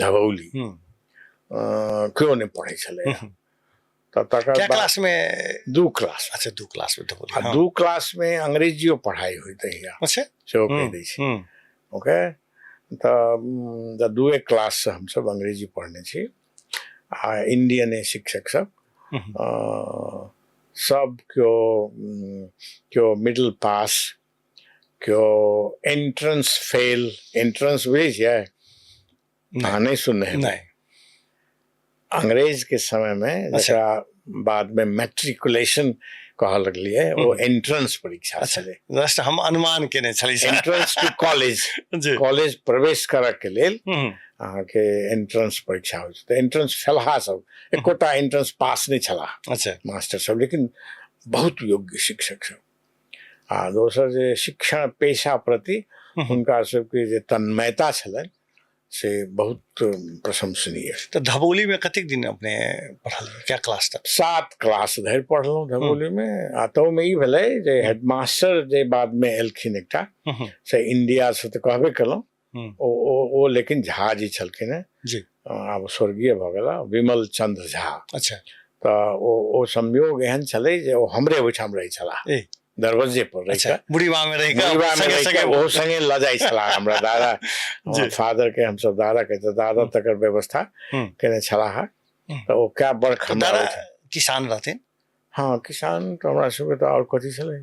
धवौली क्यों नहीं पढ़े छले तो क्या क्लास में? 2 क्लास। अच्छा 2 क्लास में धवौली। आ 2 क्लास में अंग्रेजियो पढ़ाई हुई तहिया। अच्छा सेहो कहि दै छी। ओके तो 2 क्लास से हम सब अंग्रेजी पढ़ने छी। आ इंडियन शिक्षक सब सब क्यों मिडिल पास क्यों एंट्रेंस फेल। एंट्रेंस बुझे छियै? नहीं सुनने हैं। नहीं। अंग्रेज के समय में जरा बाद में मैट्रिकुलेशन कह लगलिए वो एंट्रेंस परीक्षा छले। जस्ट हम अनुमान केने छली एंट्रेंस टू कॉलेज। कॉलेज प्रवेश करऽ के लेल अहाँ के एंट्रेंस परीक्षा होइ छै। तो एंट्रेंस छलहा सब एकोटा एंट्रेंस पास नहीं छला। अच्छा मास्टर सब, लेकिन बहुत योग्य शिक्षक सब। आ दोसर जे शिक्षण पेशा प्रति उनका सबके जे तन्मयता छलै से बहुत प्रशंसनीय। तो धवौली में कतेक दिन अपने पढ़ल? क्या क्लास तक? 7 क्लास धरि पढ़लहुँ धवौली में। आ तो में ई भेलै जे हेडमास्टर जे बाद में एलखिन एकटा से इंडिया से तो कहबे केलहुँ ओ लेकिन झा जी छलखिन हैं जी, आब स्वर्गीय भऽ गेला, विमल चंद्र झा। अच्छा तो ओ संयोग एहन छलै जे ओ हमरे ओहिठाम रहै छलाह, दरवाजे पर रह के। बुढ़ीवा में रह के वो संगे ल जाय छला हमरा दादा फादर के हम सब दादा के तो दादा तकर व्यवस्था केने छला। तो ओ क्या बड़ दादा किसान रहथिन? हाँ किसान तो हमरा सब के तो और कथी छलै